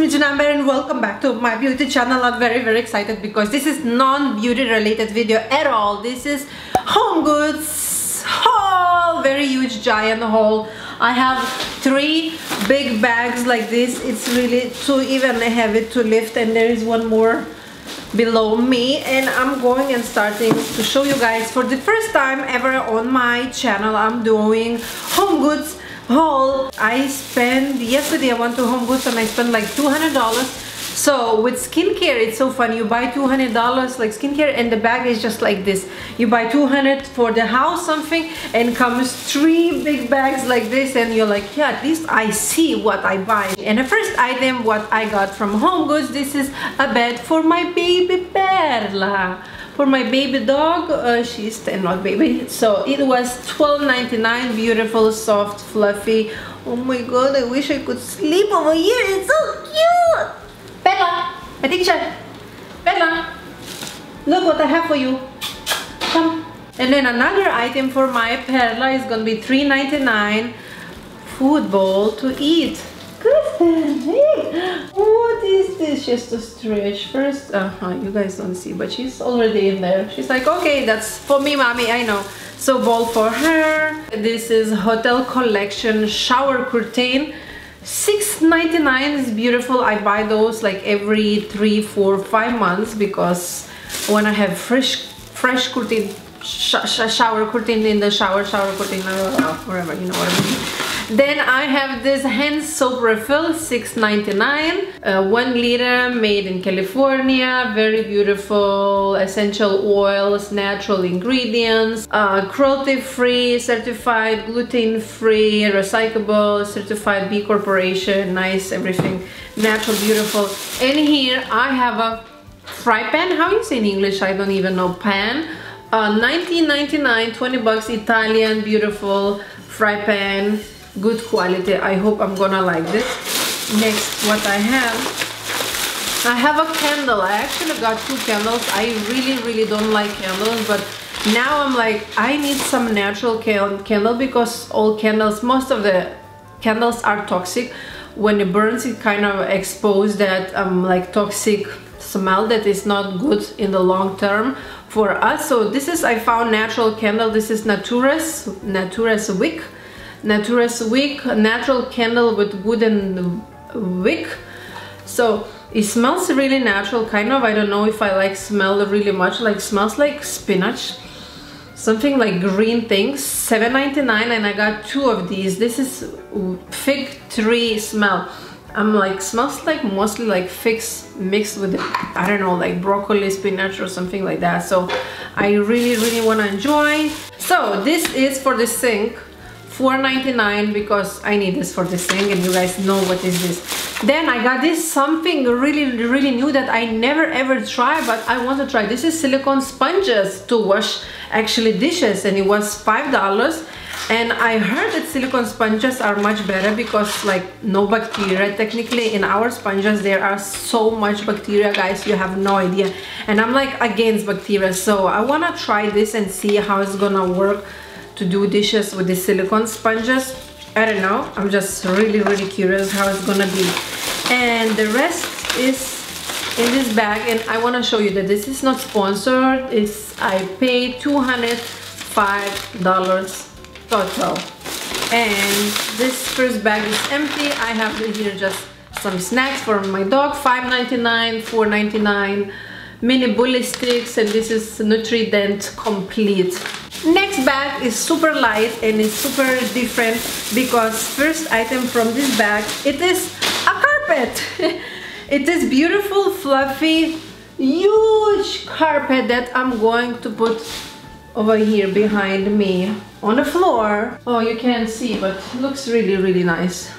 me Janamber and welcome back to my beauty channel. I'm very excited because this is non-beauty related video at all. This is HomeGoods haul, very huge giant haul. I have 3 big bags like this. It's really too even heavy to lift, and there is one more below me, and I'm going and starting to show you guys for the first time ever on my channel. I'm doing HomeGoods haul. Yesterday I went to HomeGoods and I spent like $200. So with skincare, it's so fun. You buy $200 like skincare, and the bag is just like this. You buy $200 for the house something, and comes 3 big bags like this, and you're like, yeah, at least I see what I buy. And the first item what I got from HomeGoods, this is a bed for my baby Perla. For my baby dog, she's not baby, so it was $12.99. beautiful, soft, fluffy. Oh my god, I wish I could sleep over here. It's so cute. Bella, Addiction, Bella, look what I have for you. Come. And then another item for my Perla is gonna be $3.99. food bowl to eat. What is this? Just to stretch first. You guys don't see, but she's already in there. She's like, okay, that's for me, mommy, I know. So bowl for her. This is Hotel Collection shower curtain. $6.99 is beautiful. I buy those like every 3, 4, 5 months because when I have fresh curtain, shower curtain in the shower curtain, wherever, you know what I mean. Then I have this hand soap refill, $6.99, 1 liter, made in California, very beautiful, essential oils, natural ingredients, cruelty-free, certified, gluten-free, recyclable, certified B Corporation, nice, everything, natural, beautiful. And here I have a fry pan. How you say in English? I don't even know. Pan. $19.99, 20 bucks, Italian, beautiful fry pan. Good quality. I hope I'm gonna like this. Next, what I have a candle. I actually got 2 candles. I really don't like candles, but now I'm like, I need some natural candle because all candles, most of the candles are toxic. When it burns, it kind of exposes that like toxic smell that is not good in the long term for us. So this is, I found natural candle. This is Natura's Wick. Natura's Wick, natural candle with wooden wick. So it smells really natural, kind of. I don't know if I like smell really much, like smells like spinach, something like green things. $7.99, and I got 2 of these. This is fig tree smell. I'm like, smells like mostly like figs mixed with, I don't know, like broccoli, spinach or something like that. So I really want to enjoy. So this is for the sink, $4.99, because I need this for the sink, and you guys know what is this. Then I got this something really new that I never ever tried, but I want to try. This is silicone sponges to wash actually dishes, and it was $5. And I heard that silicone sponges are much better because like no bacteria. Technically in our sponges there are so much bacteria, guys, you have no idea. And I'm like against bacteria, so I want to try this and see how it's gonna work to do dishes with the silicone sponges. I don't know, I'm just really curious how it's gonna be. And the rest is in this bag, and I want to show you that this is not sponsored. I paid $205 total, and this first bag is empty. I have here just some snacks for my dog, $5.99, $4.99, mini bully sticks, and this is Nutrident Complete. Next bag is super light and it's super different because first item from this bag, it is a carpet. It is beautiful, fluffy, huge carpet that I'm going to put over here behind me on the floor. Oh, you can't see, but it looks really nice.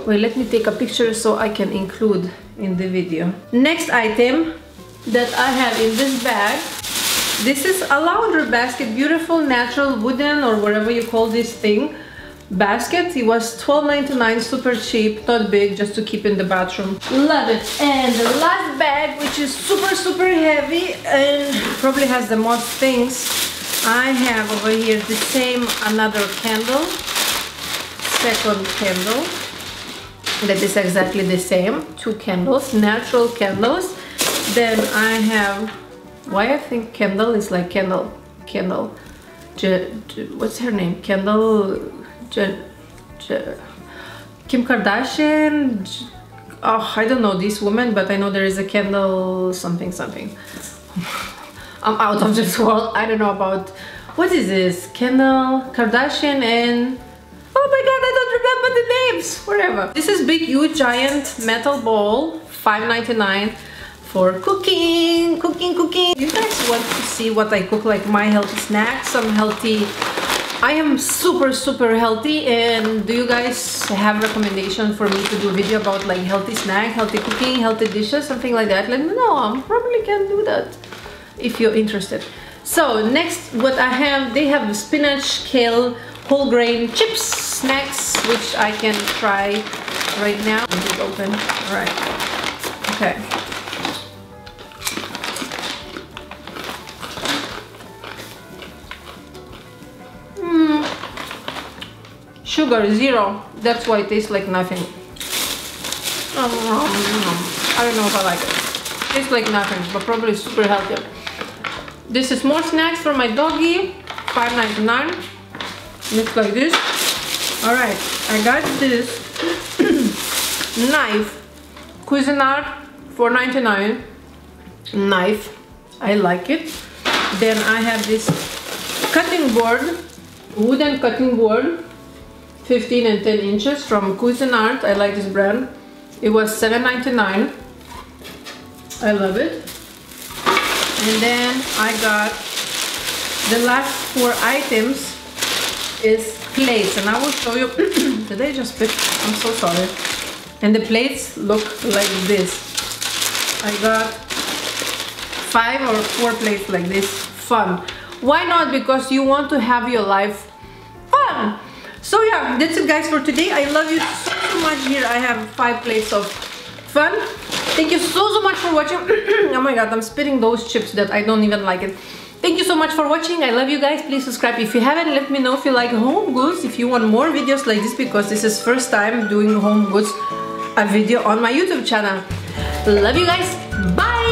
Wait, let me take a picture so I can include in the video. Next item that I have in this bag, this is a laundry basket, beautiful natural wooden or whatever you call this thing basket. It was $12.99, super cheap, not big, just to keep in the bathroom. Love it. And the last bag, which is super heavy and probably has the most things, I have over here the same, another candle, second candle. that is exactly the same. 2 candles, natural candles. Then I have, why I think candle is like candle, what's her name? Kendall, Kim Kardashian. Oh, I don't know this woman, but I know there is a Kendall something. I'm out of this world. I don't know about, what is this? Kendall, Kardashian, and oh my god, I don't remember the names. Whatever. This is big, huge, giant metal bowl, $5.99 for cooking. You guys want to see what I cook, like my healthy snacks, some healthy. I am super healthy, and do you guys have recommendation for me to do a video about like healthy snack, healthy cooking, healthy dishes, something like that? Let me know. I probably can do that if you're interested. So next, what I have, they have spinach, kale, whole grain chips snacks, which I can try right now. Let me open. All right. Okay. Sugar 0. That's why it tastes like nothing. I don't know if I like it. Tastes like nothing, but probably super healthy. This is more snacks for my doggy. $5.99. Looks like this. Alright, I got this knife. Cuisinart, $4.99. Knife. I like it. Then I have this cutting board. Wooden cutting board. 15 and 10 inches from Cuisinart. I like this brand. It was $7.99. I love it. And then I got the last 4 items is plates, and I will show you. Did I just pick? I'm so sorry. And the plates look like this. I got 5 or 4 plates like this. Fun. Why not? Because you want to have your life fun. So yeah, that's it guys for today. I love you so much. Here I have 5 plates of fun. Thank you so much for watching. Oh my god, I'm spitting those chips that I don't even like it. Thank you so much for watching. I love you guys. Please subscribe if you haven't. Let me know if you like HomeGoods, if you want more videos like this, because this is first time doing HomeGoods a video on my YouTube channel. Love you guys. Bye.